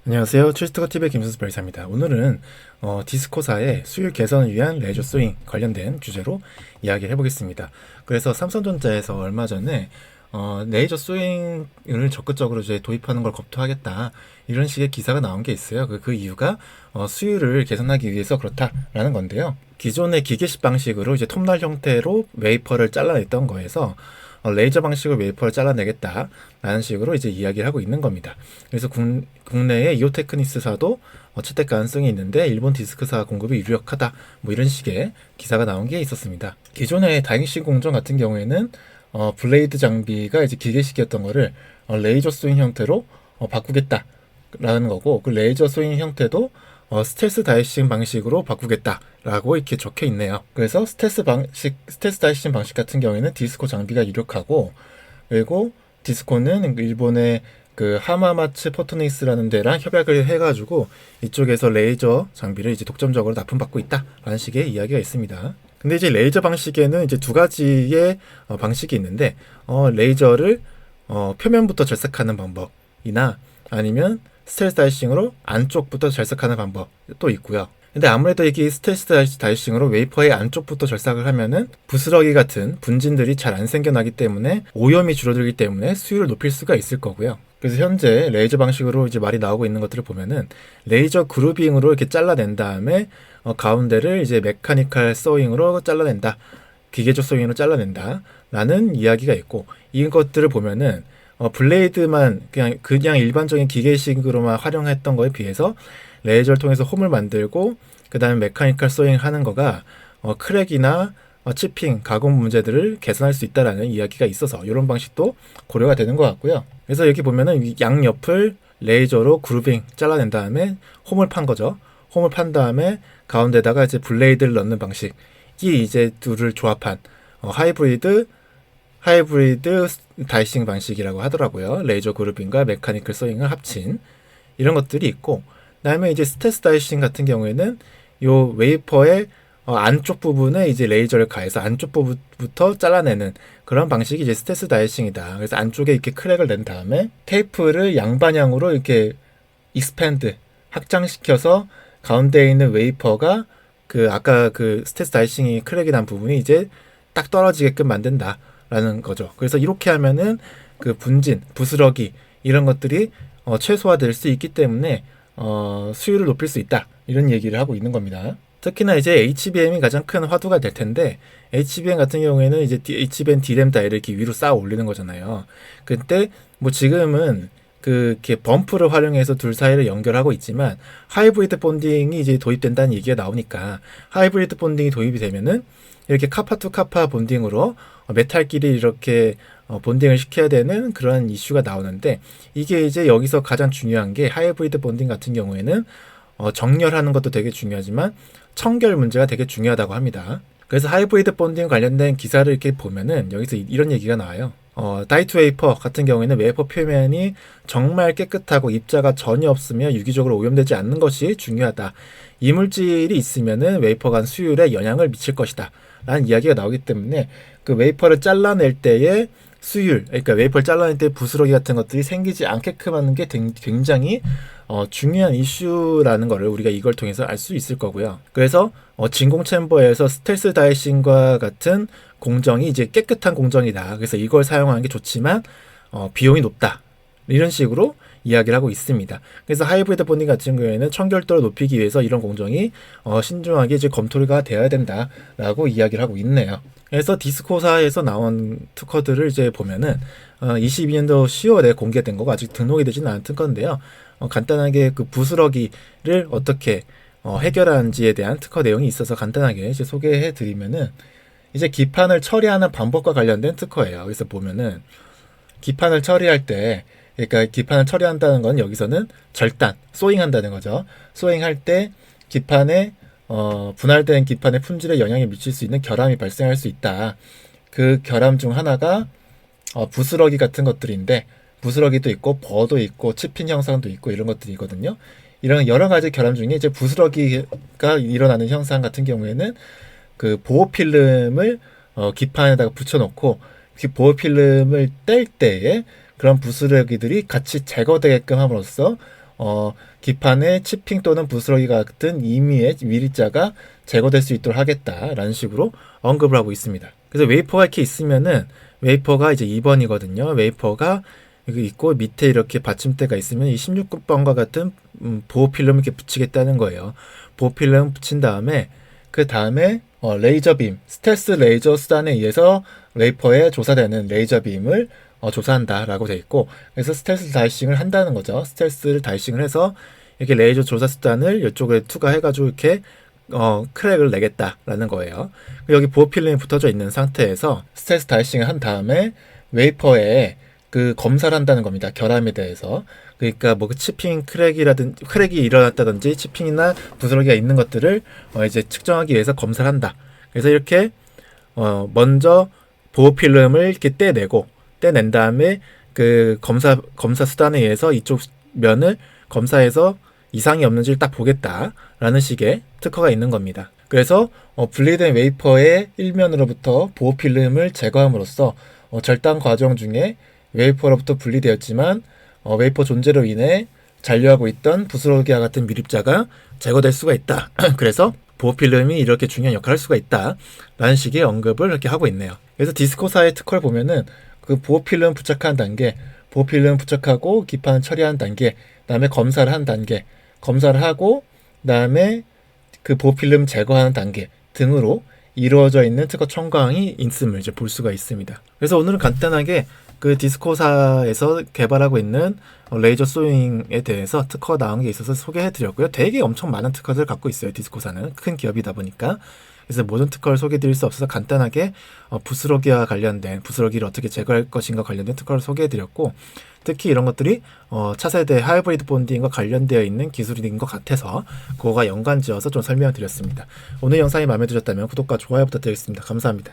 안녕하세요. 출스트커TV의 김선수 별사입니다. 오늘은 디스코사의 수율 개선을 위한 레이저 소잉 관련된 주제로 이야기를 해보겠습니다. 그래서 삼성전자에서 얼마 전에 레이저 소잉을 적극적으로 이제 도입하는 걸 검토하겠다, 이런 식의 기사가 나온 게 있어요. 그 이유가 수율을 개선하기 위해서 그렇다라는 건데요. 기존의 기계식 방식으로 이제 톱날 형태로 웨이퍼를 잘라냈던 거에서 레이저 방식으로 웨이퍼를 잘라내겠다라는 식으로 이제 이야기를 하고 있는 겁니다. 그래서 국내의 이오테크니스사도 채택 가능성이 있는데 일본 디스크사 공급이 유력하다, 뭐 이런 식의 기사가 나온 게 있었습니다. 기존의 다잉식 공정 같은 경우에는 블레이드 장비가 이제 기계식이었던 거를 레이저 스윙 형태로 바꾸겠다라는 거고, 그 레이저 스윙 형태도 스텔스 다이싱 방식으로 바꾸겠다라고 이렇게 적혀 있네요. 그래서 스텔스 다이싱 방식 같은 경우에는 디스코 장비가 유력하고, 그리고 디스코는 일본의 그 하마마츠 포토닉스라는 데랑 협약을 해가지고 이쪽에서 레이저 장비를 이제 독점적으로 납품받고 있다라는 식의 이야기가 있습니다. 근데 이제 레이저 방식에는 이제 두 가지의 방식이 있는데, 레이저를 표면부터 절삭하는 방법이나 아니면 스텔스 다이싱으로 안쪽부터 절삭하는 방법도 있고요. 근데 아무래도 이게 스텔스 다이싱으로 웨이퍼의 안쪽부터 절삭을 하면은 부스러기 같은 분진들이 잘 안 생겨나기 때문에 오염이 줄어들기 때문에 수율을 높일 수가 있을 거고요. 그래서 현재 레이저 방식으로 이제 말이 나오고 있는 것들을 보면은 레이저 그루빙으로 이렇게 잘라낸 다음에 가운데를 이제 메카니컬 소잉으로 잘라낸다, 기계적 소잉으로 잘라낸다 라는 이야기가 있고, 이것들을 보면은 블레이드만 그냥 일반적인 기계식으로만 활용했던 거에 비해서 레이저를 통해서 홈을 만들고 그 다음에 메카니컬 소잉 하는 거가 크랙이나 치핑, 가공 문제들을 개선할 수 있다라는 이야기가 있어서 이런 방식도 고려가 되는 것 같고요. 그래서 여기 보면은 양옆을 레이저로 그루빙 잘라낸 다음에 홈을 판 거죠. 홈을 판 다음에 가운데다가 이제 블레이드를 넣는 방식이 이제 둘을 조합한 하이브리드 다이싱 방식이라고 하더라고요. 레이저 그루빙과 메카니컬 소잉을 합친 이런 것들이 있고, 그다음에 이제 스텔스 다이싱 같은 경우에는 요 웨이퍼의 안쪽 부분에 이제 레이저를 가해서 안쪽 부분부터 잘라내는 그런 방식이 이제 스텔스 다이싱이다. 그래서 안쪽에 이렇게 크랙을 낸 다음에 테이프를 양방향으로 이렇게 익스팬드, 확장시켜서 가운데에 있는 웨이퍼가 아까 그 스텔스 다이싱이 크랙이 난 부분이 이제 딱 떨어지게끔 만든다라는 거죠. 그래서 이렇게 하면은 그 분진, 부스러기 이런 것들이 최소화될 수 있기 때문에 수율을 높일 수 있다, 이런 얘기를 하고 있는 겁니다. 특히나 이제 HBM이 가장 큰 화두가 될 텐데, HBM 같은 경우에는 이제 HBM D램 다이를 이렇게 위로 쌓아 올리는 거잖아요. 그때 뭐 지금은 이렇게 범프를 활용해서 둘 사이를 연결하고 있지만 하이브리드 본딩이 이제 도입된다는 얘기가 나오니까, 하이브리드 본딩이 도입이 되면은 이렇게 카파 투 카파 본딩으로 메탈끼리 이렇게 본딩을 시켜야 되는 그런 이슈가 나오는데, 이게 이제 여기서 가장 중요한 게 하이브리드 본딩 같은 경우에는 정렬하는 것도 되게 중요하지만 청결 문제가 되게 중요하다고 합니다. 그래서 하이브리드 본딩 관련된 기사를 이렇게 보면은 여기서 이런 얘기가 나와요. 다이투 웨이퍼 같은 경우에는 웨이퍼 표면이 정말 깨끗하고 입자가 전혀 없으며 유기적으로 오염되지 않는 것이 중요하다. 이물질이 있으면은 웨이퍼 간 수율에 영향을 미칠 것이다 라는 이야기가 나오기 때문에, 그 웨이퍼를 잘라낼 때의 수율, 그러니까 웨이퍼를 잘라낼 때 부스러기 같은 것들이 생기지 않게끔 하는 게 굉장히 중요한 이슈라는 거를 우리가 이걸 통해서 알 수 있을 거고요. 그래서 진공 챔버에서 스텔스 다이싱과 같은 공정이 이제 깨끗한 공정이다, 그래서 이걸 사용하는 게 좋지만 비용이 높다, 이런 식으로 이야기를 하고 있습니다. 그래서 하이브리드 본딩 같은 경우에는 청결도를 높이기 위해서 이런 공정이 신중하게 이제 검토가 되어야 된다라고 이야기를 하고 있네요. 그래서 디스코사에서 나온 특허들을 이제 보면은 22년도 10월에 공개된 거고 아직 등록이 되지는 않은 특허인데요. 간단하게 그 부스러기를 어떻게 해결하는지에 대한 특허 내용이 있어서 간단하게 이제 소개해 드리면은, 이제 기판을 처리하는 방법과 관련된 특허예요. 그래서 보면은 기판을 처리할 때, 그러니까 기판을 처리한다는 건 여기서는 절단, 소잉한다는 거죠. 소잉할 때 기판에 분할된 기판의 품질에 영향을 미칠 수 있는 결함이 발생할 수 있다. 그 결함 중 하나가 부스러기 같은 것들인데, 부스러기도 있고 버도 있고 치핀 형상도 있고 이런 것들이 있거든요. 이런 여러 가지 결함 중에 이제 부스러기가 일어나는 현상 같은 경우에는 그 보호 필름을 기판에다가 붙여놓고 그 보호 필름을 뗄 때에 그런 부스러기들이 같이 제거되게끔 함으로써 기판의 치핑 또는 부스러기 같은 임의의 미립자가 제거될 수 있도록 하겠다라는 식으로 언급을 하고 있습니다. 그래서 웨이퍼가 이렇게 있으면은 웨이퍼가 이제 2번이거든요. 웨이퍼가 여기 있고 밑에 이렇게 받침대가 있으면 이 16번과 같은 보호 필름을 이렇게 붙이겠다는 거예요. 보호 필름 붙인 다음에 그 다음에 레이저 빔, 스텔스 레이저 수단에 의해서 웨이퍼에 조사되는 레이저 빔을 조사한다라고 돼 있고, 그래서 스텔스 다이싱을 한다는 거죠. 스텔스를 다이싱을 해서 이렇게 레이저 조사 수단을 이쪽에 투과해가지고 이렇게 크랙을 내겠다라는 거예요. 여기 보호 필름이 붙어져 있는 상태에서 스텔스 다이싱을 한 다음에 웨이퍼에 그 검사를 한다는 겁니다. 결함에 대해서. 그러니까 뭐 그 치핑 크랙이 일어났다든지 치핑이나 부스러기가 있는 것들을 이제 측정하기 위해서 검사를 한다. 그래서 이렇게 먼저 보호 필름을 이렇게 떼낸 다음에 그 검사 수단에 의해서 이쪽 면을 검사해서 이상이 없는지를 딱 보겠다라는 식의 특허가 있는 겁니다. 그래서 분리된 웨이퍼의 일면으로부터 보호 필름을 제거함으로써 절단 과정 중에 웨이퍼로부터 분리되었지만 웨이퍼 존재로 인해 잔류하고 있던 부스러기와 같은 미립자가 제거될 수가 있다. 그래서 보호 필름이 이렇게 중요한 역할을 할 수가 있다 라는 식의 언급을 이렇게 하고 있네요. 그래서 디스코사의 특허를 보면은 그 보호 필름 부착하는 단계, 보호 필름 부착하고 기판 처리하는 단계, 그다음에 검사를 한 단계, 검사를 하고 그다음에 그 보호 필름 제거하는 단계 등으로 이루어져 있는 특허 청구항이 있음을 이제 볼 수가 있습니다. 그래서 오늘은 간단하게 그 디스코사에서 개발하고 있는 레이저 소잉에 대해서 특허가 나온 게 있어서 소개해 드렸고요. 되게 엄청 많은 특허들을 갖고 있어요. 디스코사는 큰 기업이다 보니까. 그래서 모든 특허를 소개해 드릴 수 없어서 간단하게 부스러기와 관련된, 부스러기를 어떻게 제거할 것인가 관련된 특허를 소개해 드렸고, 특히 이런 것들이 차세대 하이브리드 본딩과 관련되어 있는 기술인 것 같아서 그거가 연관지어서 좀 설명을 드렸습니다. 오늘 영상이 마음에 드셨다면 구독과 좋아요 부탁드리겠습니다. 감사합니다.